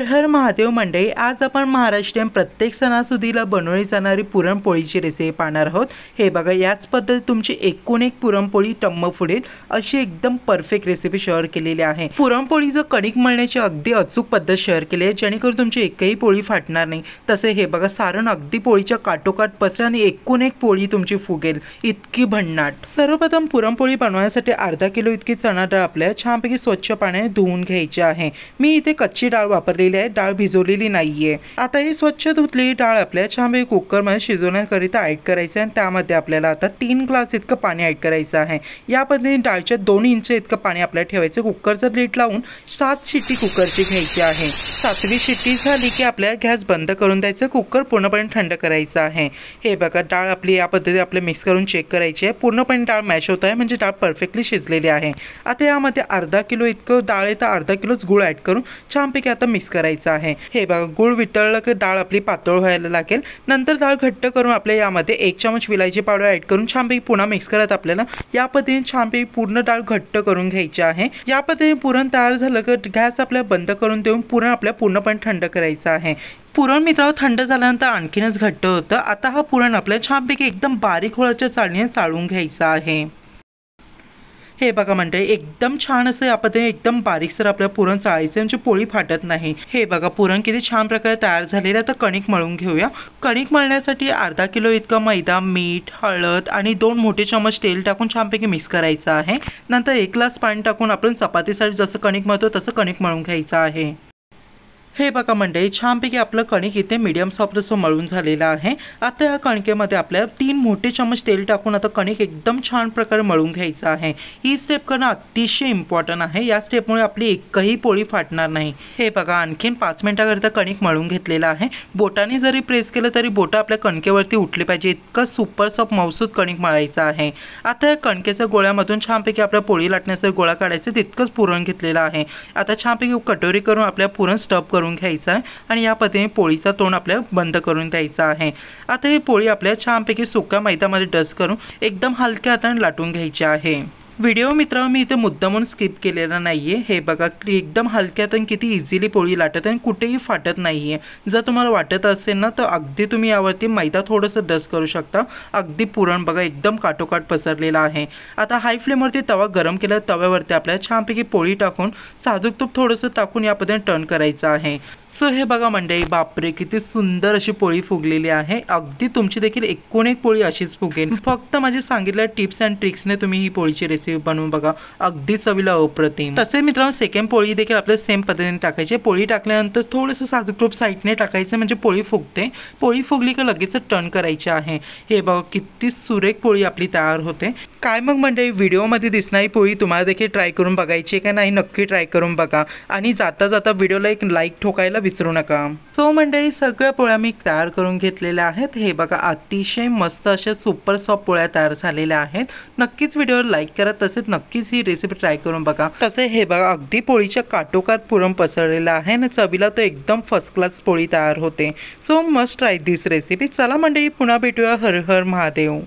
हर हर महादेव मंडळी, आज आपण महाराष्ट्रीयन प्रत्येक सणासुदीला बनवली जाणारी पुरणपोळीची रेसिपी पाहणार आहोत। हे बघा, याच पद्धतीत तुमची एकूण एक पुरणपोळी टम्म फुडेल अशी एकदम परफेक्ट रेसिपी शेअर केलेली आहे। पुरणपोळीचं कणिक मळण्याची अगदी अचूक पद्धत शेअर केली आहे, जेणेकरून तुमची एकही पोळी फाटणार नाही। तसे हे बघा, सारण अगदी पोळीच्या काठोकाठ पसरेल आणि एकूण एक पोळी तुमची फुगेल इतकी भन्नाट। सर्वप्रथम पुरणपोळी बनवण्यासाठी अर्धा किलो इतकी चणा डाळ आपल्याला छानपैकी स्वच्छ पाण्याने धुवून घ्यायची आहे। मी इथे कच्ची डाळ वापरलेली आहे, डाळ भिजवलेली नाहीये। आता ही स्वच्छ धुतलेली डाळ आपल्याला छानपैकी कुकर मध्ये शिजवण्याकरिता ऍड करायचं आहे। त्यामध्ये आपल्याला आता 3 ग्लास इतकं पाणी ऍड करायचं आहे। या पद्धतीने डाळच्या 2 इंच इतकं पाणी आपल्याला ठेवायचं। कुकरचं लीड लावून 7 शिट्टी कुकरची घ्यायची आहे। 7वी शिट्टी झाली की आपल्याला गॅस बंद करून द्यायचं, कुकर पूर्णपणे थंड करायचं आहे। हे बघा, डाळ आपली या पद्धतीने आपले मिक्स करून चेक करायची आहे। पूर्णपणे डाळ मॅश होत आहे, म्हणजे डाळ परफेक्टली शिजलेली आहे। आता यामध्ये अर्धा किलो इतकं डाळ आहे, तर अर्धा किलोच गूळ ऍड करून छानपैकी आता मिक्स करायचं आहे। हे बघा, गूळ वितळलं की डाळ आपली पातळ व्हायला लागेल। नंतर डाळ घट्ट करून आपल्या यामध्ये 1 चमच विलायची पावडर ऍड करून छानपैकी पुन्हा मिक्स करत आपल्याला या पद्धतीने छानपैकी पूर्ण डाळ घट्ट करून घ्यायची आहे। या पद्धतीने पुरण तयार झालं की गॅस आपल्याला बंद करून देऊन पुरण आपल्याला पूर्णपणे थंड करायचं आहे। पुरण मित्रांनो थंड झाल्यानंतर आणखीनच घट्ट होतं। आता हा पुरण आपल्याला छानपैकी एकदम बारीक होळाच्या चाळणीने चाळून घ्यायचा आहे। हे बघा मंडळी, एकदम छान असं या पद्धतीने एकदम बारीकसर आपल्याला पुरण चाळायचं, म्हणजे पोळी फाटत नाही। हे बघा, पुरण किती छान प्रकारे तयार झालेलं आहे। तर कणिक मळून घेऊया। कणिक मळण्यासाठी अर्धा किलो इतकं मैदा, मीठ, हळद आणि 2 मोठे चमच तेल टाकून छानपैकी मिक्स करायचं आहे। नंतर 1 ग्लास पाणी टाकून आपण चपातीसाठी जसं कणिक मळतो तसं कणिक मळून घ्यायचं आहे। हे बघा मंडळी, छानपैकी आपलं कणिक इथे मीडियम सॉफ्ट असं मळून झालेलं आहे। आता या कणकेमध्ये आपल्याला 3 मोठे चमच तेल टाकून आता कणिक एकदम छान प्रकारे मळून घ्यायचं आहे। ही स्टेप करणं अतिशय इम्पॉर्टंट आहे। या स्टेपमुळे आपली एकही पोळी फाटणार नाही। हे बघा, आणखीन 5 मिनिटाकरिता कणिक मळून घेतलेलं आहे। बोटाने जरी प्रेस केलं तरी बोटं आपल्या कणकेवरती उठली पाहिजे, इतकं सुपर सॉफ्ट मौसूद कणिक मळायचं आहे। आता या कणकेच्या गोळ्यामधून छानपैकी आपल्या पोळी लाटण्यासाठी गोळा काढायचं, तितकंच पुरण घेतलेलं आहे। आता छानपैकी कटोरी करून आपल्याला पुरण स्टफ करून घ्यायचा आहे आणि या पद्धतीने पोळीचा तोंड आपल्याला बंद करून द्यायचा आहे। आता ही पोळी आपल्याला छानपैकी सुक्या मैद्यामध्ये डस्ट करून एकदम हलक्या हाताने लाटून घ्यायची आहे। व्हिडिओ मित्रांनो मी इथे मुद्दामून स्किप केलेला नाहीये। हे बघा, एकदम हलक्यात आणि किती इझिली पोळी लाटत आणि कुठेही फाटत नाहीये। जर तुम्हाला वाटत असेल ना, तर अगदी तुम्ही यावरती मैदा थोडंसं डस्ट करू शकता। अगदी पुरण बघा एकदम काठोकाठ पसरलेला आहे। आता हाय फ्लेमवरती तवा गरम केला, तव्यावरती आपल्याला छानपैकी पोळी टाकून साजूक तूप थोडंसं टाकून या पद्धतीने टर्न करायचं आहे। सो हे बघा मंडळी, बापरे किती सुंदर अशी पोळी फुगलेली आहे। अगदी तुमची देखील एकूण एक पोळी अशीच फुगेल। फक्त माझे सांगितलेल्या टिप्स अँड ट्रिक्सने तुम्ही ही पोळीची रेसिपी बनवून बघा, अगदी चवीला अप्रतिम। तसे मित्रांनो सेकंड पोळी देखील आपल्याला सेम पद्धतीने टाकायची। पोळी टाकल्यानंतर थोडंसं साजूक तूप साईडने टाकायचं, म्हणजे पोळी फुगते। पोळी फुगली की लगेच टर्न करायची आहे। हे बघा, किती सुरेख पोळी आपली तयार होते। काय मग मंडळी, व्हिडिओमध्ये दिसणारी पोळी तुम्हाला देखील ट्राय करून बघायची का नाही, नक्की ट्राय करून बघा आणि जाता जाता व्हिडिओला एक लाईक ठोकायला विसरू नका। सो मंडळी, सगळ्या पोळ्या मी तयार करून घेतलेल्या आहेत। हे बघा, अतिशय मस्त अशा सुपर सॉफ्ट पोळ्या तयार झालेल्या आहेत। नक्कीच व्हिडिओला लाईक करा, तसेच नक्कीच ही रेसिपी ट्राय करून बघा। तसे हे बघा, अगदी पोळीच्या काठोकाठ पुरण पसरलेलं आहे आणि चवीला तर एकदम फर्स्ट क्लास पोळी तयार होते। सो मस्ट ट्राय दिस रेसिपी। चला मंडळी, पुन्हा भेटूया। हर हर महादेव।